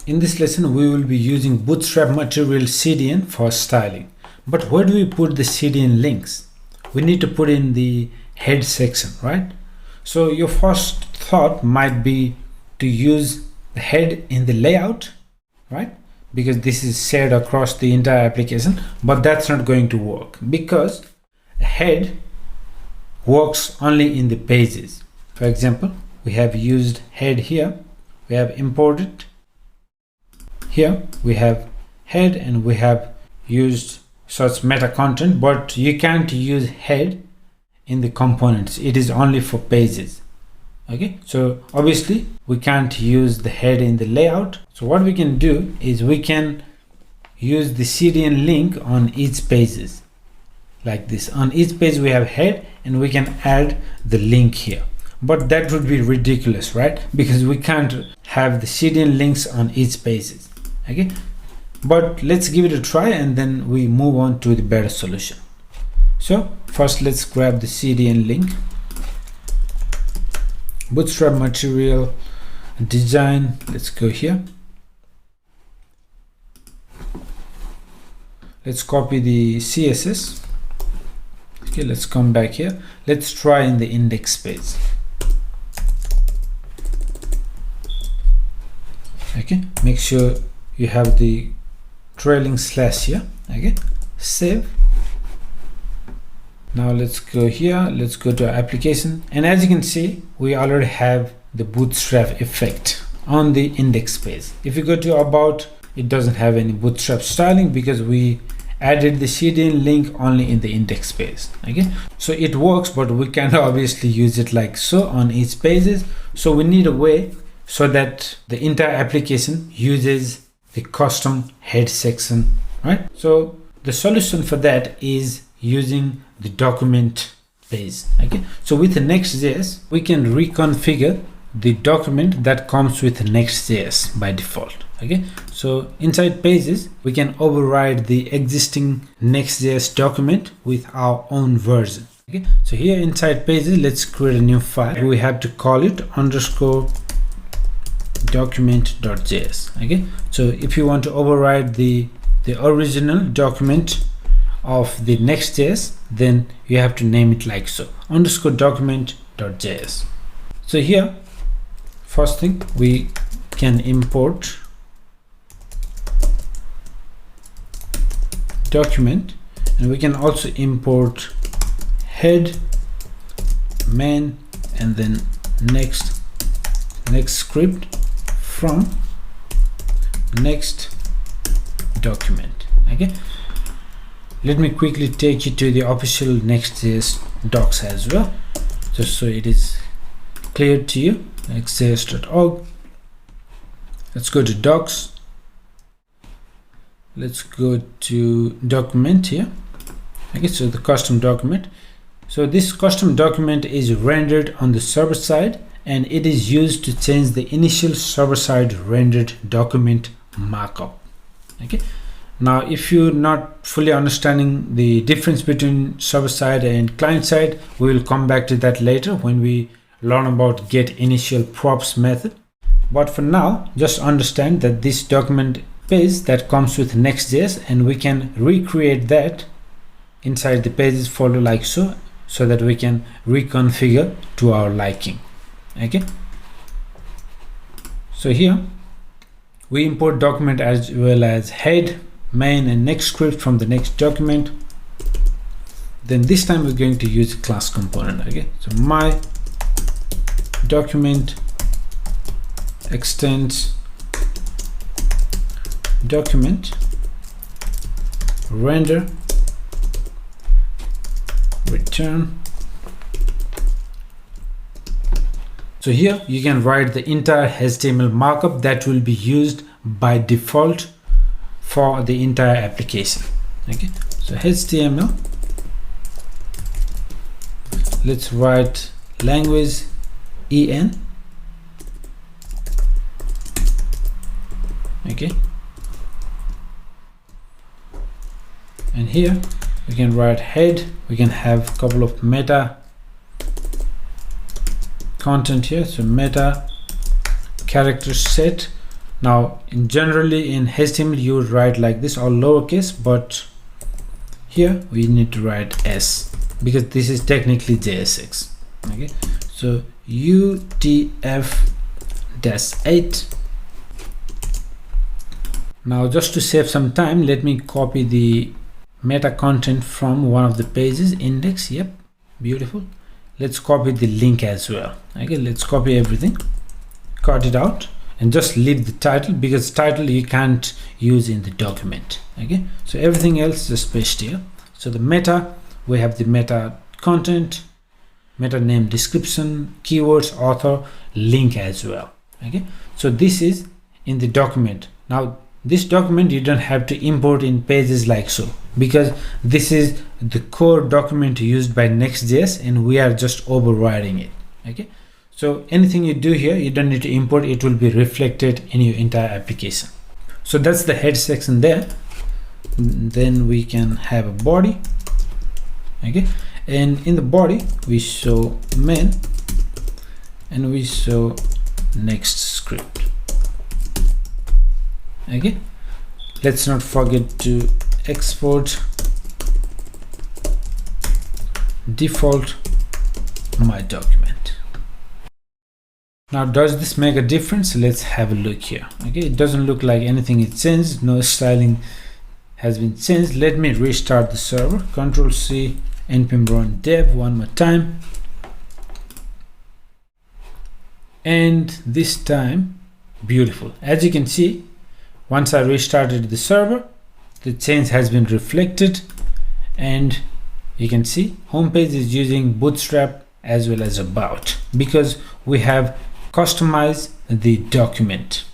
In this lesson, we will be using Bootstrap Material CDN for styling. But where do we put the CDN links? We need to put in the head section, right? So your first thought might be to use the head in the layout, right? Because this is shared across the entire application, but that's not going to work because head works only in the pages. For example, we have used head here, we have imported. Here we have head and we have used such meta content, but you can't use head in the components. It is only for pages. Okay, so obviously we can't use the head in the layout. So what we can do is we can use the CDN link on each pages like this. On each page we have head and we can add the link here. But that would be ridiculous, right? Because we can't have the CDN links on each pages. Okay, but let's give it a try and then we move on to the better solution. So first let's grab the CDN link, Bootstrap Material Design. Let's go here. Let's copy the CSS. Okay, let's come back here. Let's try in the index page. Okay, make sure you have the trailing slash here. Okay, save. Now let's go here, let's go to our application, and as you can see we already have the bootstrap effect on the index page. If you go to about, it doesn't have any bootstrap styling because we added the CDN link only in the index page. Okay, so it works, but we can't obviously use it like so on each pages. So we need a way so that the entire application uses the custom head section, right? So the solution for that is using the document page. Okay, so with the Next.js we can reconfigure the document that comes with Next.js by default. Okay, so inside pages we can override the existing Next.js document with our own version. Okay, so here inside pages, let's create a new file. We have to call it underscore document.js. Okay, so if you want to override the original document of the Next.js, then you have to name it like so, underscore document.js. so here first thing, we can import document, and we can also import head, main, and then next script from next document. Okay, let me quickly take you to the official Next.js docs as well, just so it is clear to you. Next.js.org. Let's go to docs. Let's go to document here. Okay, so the custom document. So this custom document is rendered on the server side, and it is used to change the initial server-side rendered document markup. Okay, now if you're not fully understanding the difference between server-side and client-side, we will come back to that later when we learn about get initial props method. But for now, just understand that this document page that comes with Next.js, and we can recreate that inside the pages folder like so that we can reconfigure to our liking. Okay, so here we import document as well as head, main, and next script from the next document. Then this time we're going to use a class component. Okay, so my document extends document render return. So here you can write the entire HTML markup that will be used by default for the entire application. Okay, so HTML, let's write language en. Okay, and here we can write head. We can have a couple of meta content here, so meta character set Now generally in HTML you would write like this, all lowercase, but here we need to write S because this is technically JSX. Okay, so UTF-8. Now just to save some time, let me copy the meta content from one of the pages index. Yep, beautiful. Let's copy the link as well. Okay, let's copy everything, cut it out, and just leave the title because title you can't use in the document. Okay, so everything else just paste here. So the meta, we have the meta content, meta name, description, keywords, author, link as well. Okay, so this is in the document. Now this document you don't have to import in pages like so, because this is the core document used by Next.js and we are just overriding it. Okay, so anything you do here you don't need to import, it will be reflected in your entire application. So that's the head section there. Then we can have a body. Okay, and in the body we show main and we show next script. Okay, let's not forget to export default my document. Now does this make a difference? Let's have a look here. Okay, it doesn't look like anything is changed, no styling has been changed. Let me restart the server. Control C, npm run dev one more time, and this time beautiful. As you can see, once I restarted the server, the change has been reflected, and you can see homepage is using Bootstrap as well as about because we have customized the document.